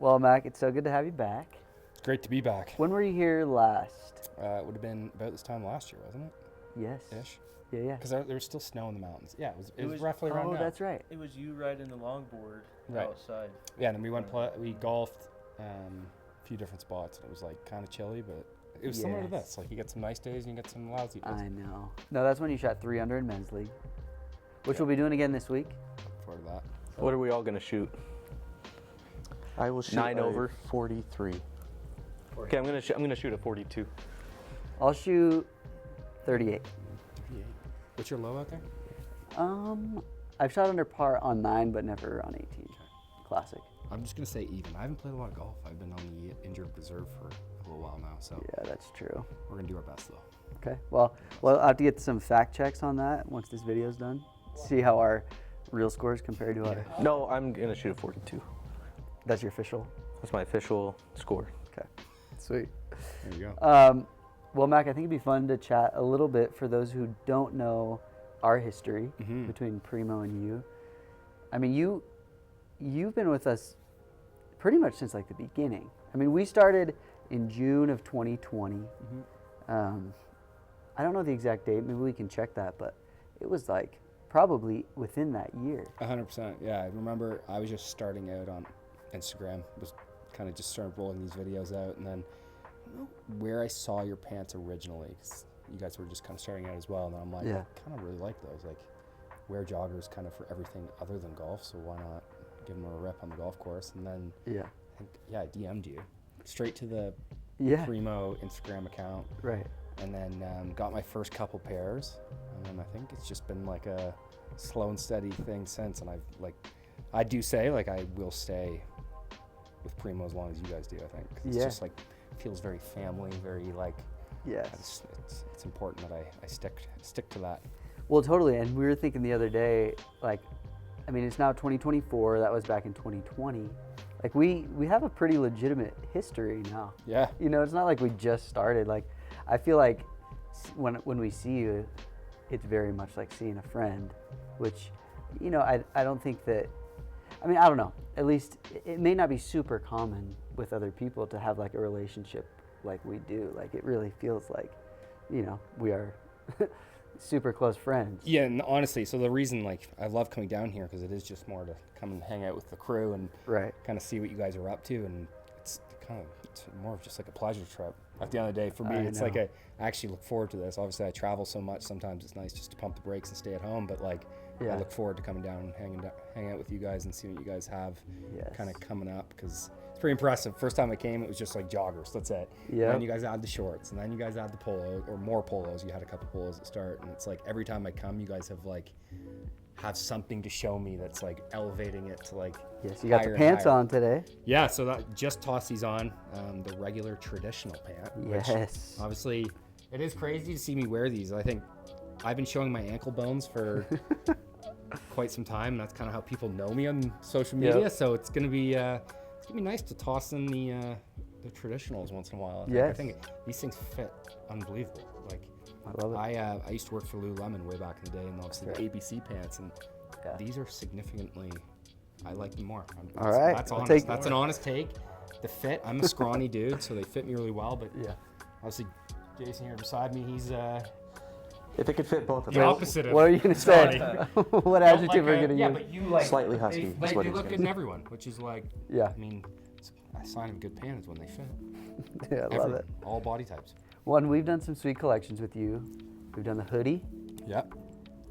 Well, Mac, it's so good to have you back. It's great to be back. When were you here last? It would have been about this time last year, wasn't it? Yes. Ish. Yeah. Because there was still snow in the mountains. Yeah, it was roughly around now. Oh, that's right. It was you riding the longboard Right. outside. Yeah, and then we golfed a few different spots. And it was like kind of chilly, but it was similar to this. Like you get some nice days and you get some lousy days. I know. No, that's when you shot 3 under in men's league, which we'll be doing again this week. Look forward to that. What are we all gonna shoot? I will shoot 9 over. 43. Okay, I'm gonna shoot a 42. I'll shoot 38. 38. What's your low out there? I've shot under par on 9, but never on 18. Classic. I'm just gonna say even. I haven't played a lot of golf. I've been on the injured reserve for a little while now, so Yeah, that's true. we're gonna do our best though. Okay. Well, I'll have to get some fact checks on that once this video's done. See how our real scores compare to our. No, I'm gonna shoot a 42. That's your official. That's my official score. Okay. Sweet. There you go. Well, Mac, I think it'd be fun to chat a little bit for those who don't know our history between Primo and you. I mean, you've been with us pretty much since like the beginning. I mean, we started in June of 2020. I don't know the exact date. Maybe we can check that, but it was like probably within that year. 100%. Yeah, I remember I was just starting out on Instagram. Was kind of just started rolling these videos out, and then I don't know where I saw your pants originally, because you guys were just kind of starting out as well. And then I'm like, Yeah. I kind of really like those. Like, wear joggers kind of for everything other than golf, so why not give them a rep on the golf course? And then I DM'd you straight to the Primo Instagram account. Right. And then got my first couple pairs, and then I think it's just been like a slow and steady thing since. And I do say I will stay with Primo as long as you guys do. I think 'cause it's just like feels very family, very like. Yes. It's important that I stick to that. Well, totally. And we were thinking the other day, like, I mean, it's now 2024. That was back in 2020. Like, we have a pretty legitimate history now. Yeah. You know, it's not like we just started. Like, I feel like when we see you, it's very much like seeing a friend, which, you know, I don't think that, I mean, I don't know. At least it may not be super common with other people to have like a relationship like we do. Like, it really feels like, you know, we are super close friends. Yeah, and honestly, so the reason I love coming down here because it is just more to come and hang out with the crew and kind of see what you guys are up to, and it's more of just like a pleasure trip. At the end of the day, for me, it's like I actually look forward to this. Obviously, I travel so much. Sometimes it's nice just to pump the brakes and stay at home, but I look forward to coming down and hang out with you guys and seeing what you guys have kind of coming up, because it's pretty impressive. First time I came, it was just like joggers. That's it. Yeah. And you guys add the shorts, and then you guys add the polo or more polos. You had a couple polos at start, and it's like every time I come, you guys have something to show me that's like elevating it to like. Yes, you got the pants on today. Yeah, so that just tossed these on, the regular traditional pant. Yes. Which obviously, it is crazy to see me wear these. I think I've been showing my ankle bones for quite some time, and that's kind of how people know me on social media. Yep. So it's gonna be nice to toss in the traditionals once in a while. I think these things fit unbelievable. Like, I love it. I used to work for Lululemon way back in the day, and obviously the ABC pants, and these are significantly. I like them more. All right. That's honest. That's an honest take. The fit, I'm a scrawny dude, so they fit me really well, but obviously Jason here beside me, he's If it could fit both of the us. opposite of what are you going to say? What adjective are you going to use? Yeah, but you like slightly husky. They look good in everyone, which is like, I mean, a sign of a good pant is when they fit. Yeah, I love it. All body types. One, we've done some sweet collections with you. We've done the hoodie. Yep.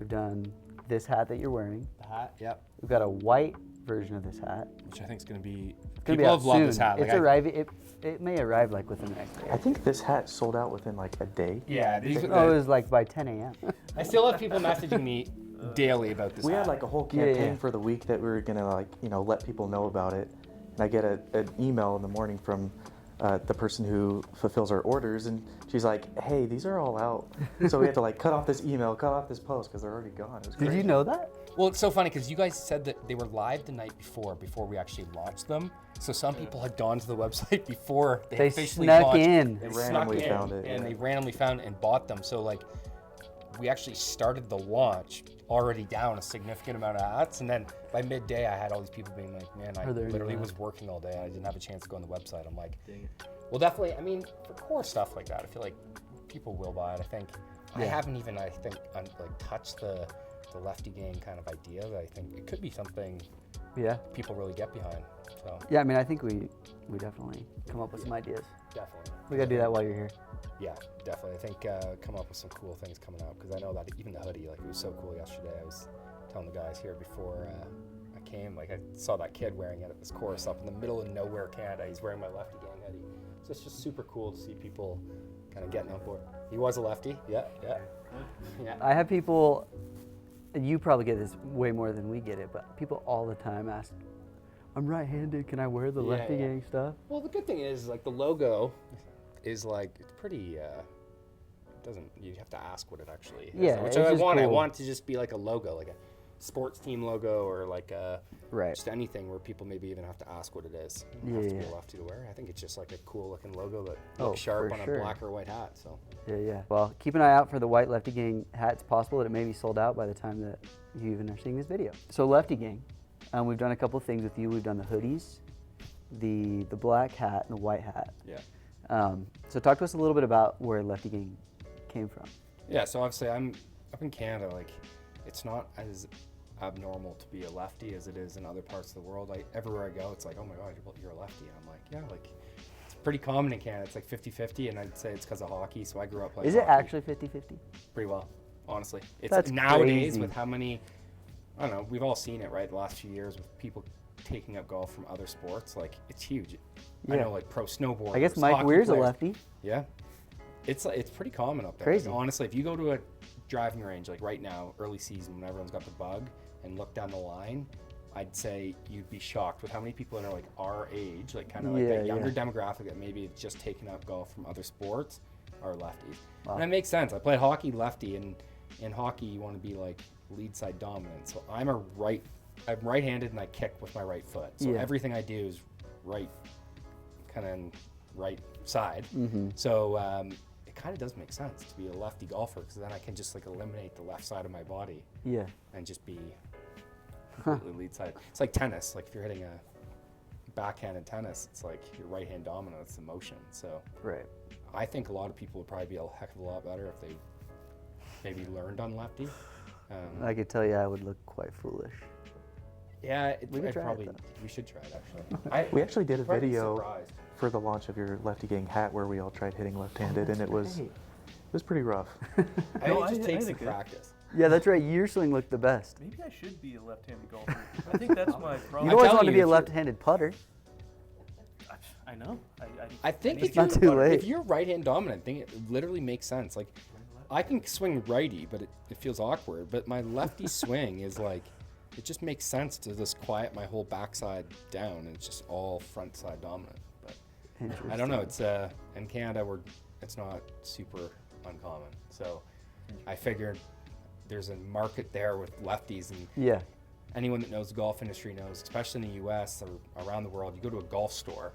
We've done this hat that you're wearing. The hat. Yep. We've got a white version of this hat. Which I think is going to be. People have loved this hat. It's arriving. It may arrive like within the next day. I think this hat sold out within like a day. Yeah. It was like by 10 a.m. I still have people messaging me daily about this. We hat. had like a whole campaign for the week that we were gonna let people know about it. And I get an email in the morning from the person who fulfills our orders, and she's like, "Hey, these are all out." So we had to cut off this email, cut off this post because they're already gone. It was crazy. Did you know that? Well, it's so funny because you guys said that they were live the night before we actually launched them. So some people had gone to the website before they officially snuck launched. in. They randomly found it. And they randomly found it and bought them. So we actually started the launch already down a significant amount of hats, and then by midday I had all these people being like, man, I Are there any literally left? was working all day and I didn't have a chance to go on the website. I'm like, well, definitely, I mean, for core stuff like that, I feel like people will buy it. I think I haven't even, like touched the Lefty Gang kind of idea, but I think it could be something people really get behind. So Yeah, I mean, I think we definitely come up with some ideas. definitely. We gotta do that while you're here. Yeah, definitely. I think come up with some cool things coming out, because I know that even the hoodie, like, it was so cool yesterday. I was telling the guys here before I came, like, I saw that kid wearing it at this course up in the middle of nowhere, Canada. He's wearing my Lefty Gang hoodie. So it's just super cool to see people kind of getting on board. He was a lefty. Yeah. I have people, and you probably get this way more than we get it, but people all the time ask, I'm right-handed, can I wear the Lefty Gang stuff? Well, the good thing is, like, the logo is, like, it's pretty, you have to ask what it actually is. Yeah, Which it's I just want. I cool. want to just be like a logo, like a sports team logo, or like a, Right. just anything where people maybe even have to ask what it is. It Yeah, have to be yeah. a lefty to wear. I think it's just like a cool looking logo that Oh, looks sharp for on sure. a black or white hat. So Yeah. Well, keep an eye out for the white Lefty Gang hat. It's possible that it may be sold out by the time that you even are seeing this video. So Lefty Gang, we've done a couple things with you. We've done the hoodies, the black hat, and the white hat. yeah. So talk to us a little bit about where Lefty Gang came from. Yeah, so obviously I'm up in Canada. Like, it's not as abnormal to be a lefty as it is in other parts of the world. Everywhere I go, it's like, oh my God, you're a lefty. And I'm like, yeah, like, it's pretty common in Canada. It's like 50-50, and I'd say it's because of hockey. So I grew up playing Is it hockey actually 50-50? pretty well, honestly. It's That's nowadays crazy. with how many, I don't know, we've all seen it, right? The last few years with people taking up golf from other sports, like, it's huge. I Yeah. know, like, pro snowboarders. I guess Mike hockey Weir's a players. lefty. Yeah, it's pretty common up there. Crazy. Like, honestly, if you go to a driving range like right now, early season, when everyone's got the bug, and look down the line, I'd say you'd be shocked with how many people that are like our age, like kind of like that younger demographic that maybe have just taken up golf from other sports, are lefties. Wow. And that makes sense. I played hockey lefty, and in hockey you want to be like lead side dominant. So I'm right-handed and I kick with my right foot. So Yeah. everything I do is right, kind of right side. Mm-hmm. So it kind of does make sense to be a lefty golfer, because then I can just like eliminate the left side of my body Yeah. and just be completely lead side. It's like tennis. Like, if you're hitting a backhanded tennis, it's like your right hand dominant. It's the motion. So Right. I think a lot of people would probably be a heck of a lot better if they maybe learned on lefty. I could tell you I would look quite foolish. Yeah, We could I'd try it, probably. though. We should try it, actually. We actually did a I'd be video surprised. for the launch of your Lefty Gang hat where we all tried hitting left-handed, and it was pretty rough. I think it just takes I some think it- practice. Yeah, that's right. Your swing looked the best. Maybe I should be a left-handed golfer. I think that's my problem. You always telling wanted to you, be a if you're- left-handed putter. I know. I think need if to not you're, too late. if you're right hand dominant, I think it literally makes sense. Like, I can swing righty, but it feels awkward. But my lefty swing is like, it just makes sense to just quiet my whole backside down, and it's just all front side dominant. But I don't know. It's in Canada, it's not super uncommon. So I figured there's a market there with lefties, and Yeah. anyone that knows the golf industry knows, especially in the U.S. or around the world, you go to a golf store,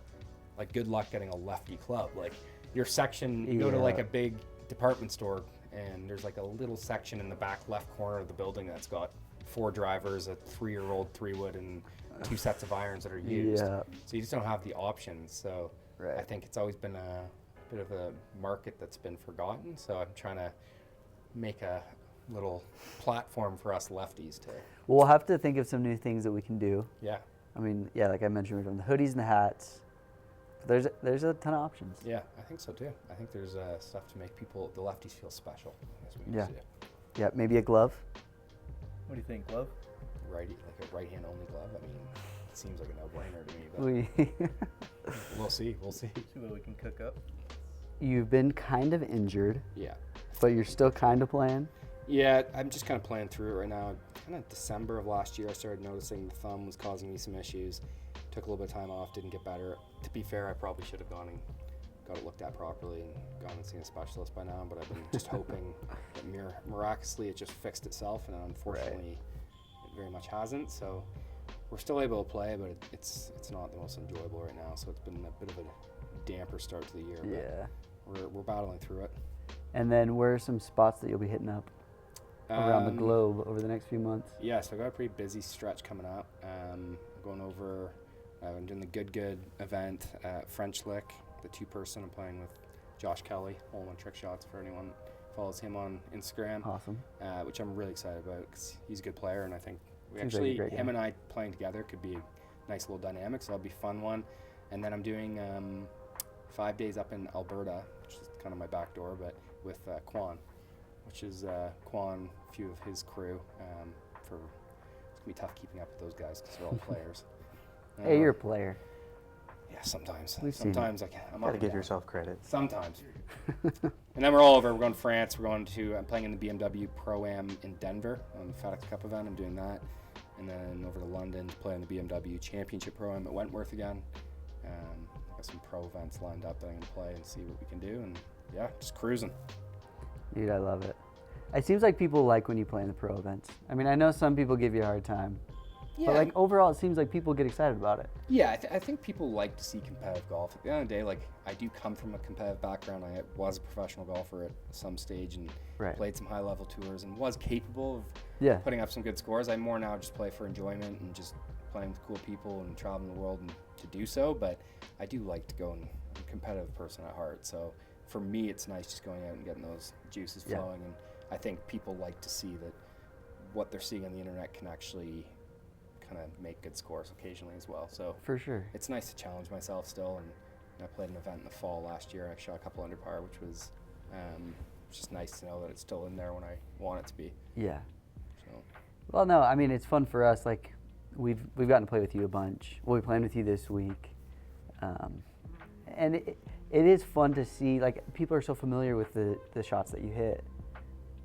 like, good luck getting a lefty club. Like, your section, you go to like Yeah. a big department store, and there's like a little section in the back left corner of the building that's got 4 drivers, a 3-year-old 3-wood, and 2 sets of irons that are used. Yeah. So you just don't have the options. So Right. I think it's always been a bit of a market that's been forgotten. So I'm trying to make a little platform for us lefties to, Well, we'll have to think of some new things that we can do. yeah. I mean, yeah, like I mentioned, we're doing the hoodies and the hats. There's a ton of options. Yeah, I think so too. I think there's stuff to make the lefties feel special. That's what we need Yeah. to do. Yeah, maybe a glove. What do you think, glove? Righty, like a right hand only glove. I mean, it seems like a no-brainer to me, but we'll see. We'll see. See what we can cook up. You've been kind of injured, Yeah. but you're still kind of playing. Yeah, I'm just kind of playing through it right now. Kind of December of last year, I started noticing the thumb was causing me some issues. Took a little bit of time off, didn't get better. To be fair, I probably should have gone and got it looked at properly and gone and seen a specialist by now, but I've been just hoping that miraculously it just fixed itself, and unfortunately it very much hasn't. So we're still able to play, but it's not the most enjoyable right now, so it's been a bit of a damper start to the year. Yeah. But we're battling through it. And then where are some spots that you'll be hitting up? around the globe over the next few months? Yeah, so I've got a pretty busy stretch coming up. Going over, I'm doing the Good event at French Lick, the 2-person. I'm playing with Josh Kelly, Hole on Trick Shots, for anyone follows him on Instagram. Awesome. Which I'm really excited about because he's a good player, and I think Seems like a great him game. and I playing together could be a nice little dynamic, so that'll be a fun one. And then I'm doing 5 days up in Alberta, which is kind of my back door, but with Quan, which is Quan, a few of his crew. It's going to be tough keeping up with those guys because they're all players. Hey, you're a player. Yeah, sometimes. We've seen Sometimes I'm Gotta up give and yourself credit. Sometimes. And then we're all over. We're going to France. I'm playing in the BMW Pro-Am in Denver on the FedEx Cup event. I'm doing that. And then over to London to play in the BMW Championship Pro-Am at Wentworth again. Got some pro events lined up that I'm going to play and see what we can do. And yeah, just cruising. Dude, I love it. It seems like people like when you play in the pro events. I mean, I know some people give you a hard time. Yeah. But like overall, it seems like people get excited about it. Yeah, I think people like to see competitive golf. At the end of the day, like, I do come from a competitive background. I was a professional golfer at some stage and Right. played some high-level tours and was capable of Yeah. putting up some good scores. I more now just play for enjoyment and just playing with cool people and traveling the world and to do so. But I do like to go, and I'm a competitive person at heart. So for me, it's nice just going out and getting those juices Yeah. flowing. And I think people like to see that what they're seeing on the internet can actually kind of make good scores occasionally as well. So For sure. it's nice to challenge myself still, and I played an event in the fall last year. I shot a couple under par, which was just nice to know that it's still in there when I want it to be. Yeah. So Well, no, I mean, it's fun for us. Like, we've gotten to play with you a bunch. We'll be playing with you this week. And it is fun to see, like, people are so familiar with the shots that you hit,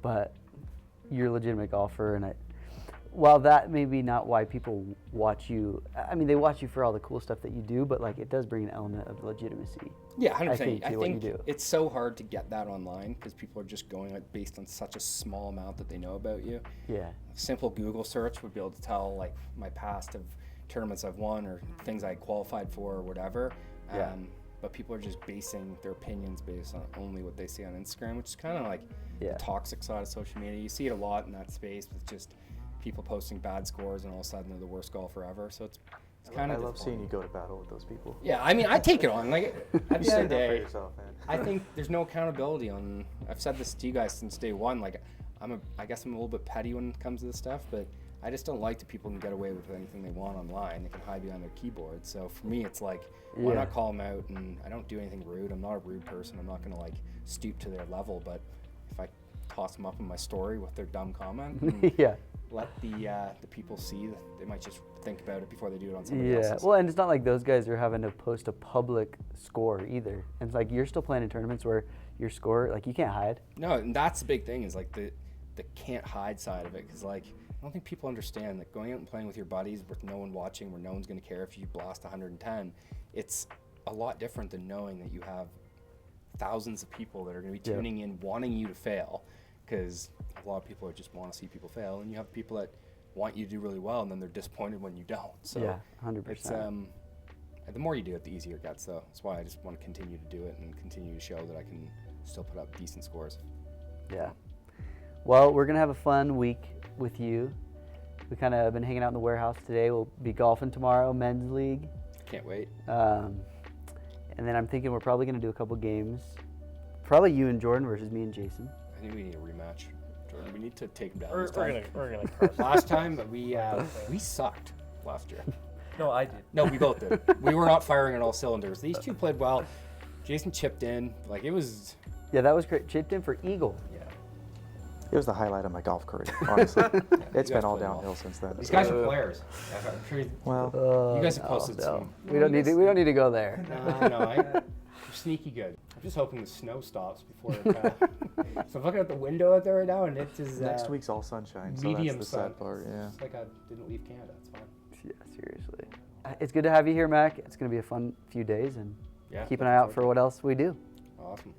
but you're a legitimate golfer, and while that may be not why people watch you, I mean, they watch you for all the cool stuff that you do, but like, it does bring an element of legitimacy. yeah, 100%. I think, to what you do. it's so hard to get that online because people are just going like based on such a small amount that they know about you. Yeah. Simple Google search would be able to tell like my past of tournaments I've won or things I qualified for or whatever. Yeah. But people are just basing their opinions based on only what they see on Instagram, which is kind of like Yeah. the toxic side of social media. You see it a lot in that space with just people posting bad scores and all of a sudden they're the worst golfer ever. So it's kind I of love seeing you go to battle with those people. Yeah, I mean, I take it on. Like at the end of the Stand up for day, yourself, man. I think there's no accountability on. I've said this to you guys since day one. Like, I guess I'm a little bit petty when it comes to this stuff, but I just don't like that people can get away with anything they want online. They can hide behind their keyboard. So for me, it's like, why Yeah. not call them out? And I don't do anything rude. I'm not a rude person. I'm not gonna like stoop to their level. But if I toss them up in my story with their dumb comment, and Yeah. let the people see that they might just think about it before they do it on somebody Yeah. else's. Well, and it's not like those guys are having to post a public score either. And it's like, you're still playing in tournaments where your score, like, you can't hide. No, and that's the big thing is like the can't hide side of it, because like I don't think people understand that going out and playing with your buddies with no one watching, where no one's going to care if you blast 110, it's a lot different than knowing that you have thousands of people that are going to be Yeah. tuning in wanting you to fail, because a lot of people just want to see people fail, and you have people that want you to do really well and then they're disappointed when you don't. So Yeah, 100%. it's the more you do it, the easier it gets. So that's why I just want to continue to do it and continue to show that I can still put up decent scores. Yeah. Well, we're going to have a fun week with you. We kind of been hanging out in the warehouse today. We'll be golfing tomorrow, men's league. Can't wait. And then I'm thinking we're probably going to do a couple games. Probably you and Jordan versus me and Jason. I think we need a rematch, Jordan. We need to take him down We're this time. gonna crush. Last time we sucked last year. No, I did. No, we both did. We were not firing on all cylinders. These two played well. Jason chipped in. Like, it was. Yeah, that was great. Chipped in for Eagle. Yeah. It was the highlight of my golf career, honestly. It's you been guys all played well. downhill since then. These guys are players. I'm sure Well, you guys have posted some. We don't need to. We don't need to go there. No, you're sneaky good. I'm just hoping the snow stops before it. So I'm looking at the window out there right now, and it is next week's all sunshine, so medium that's the sun. sad part. Yeah. It's like I didn't leave Canada. It's fine. Yeah, seriously. It's good to have you here, Mac. It's going to be a fun few days, and Yeah. keep an eye out for what else we do. Awesome.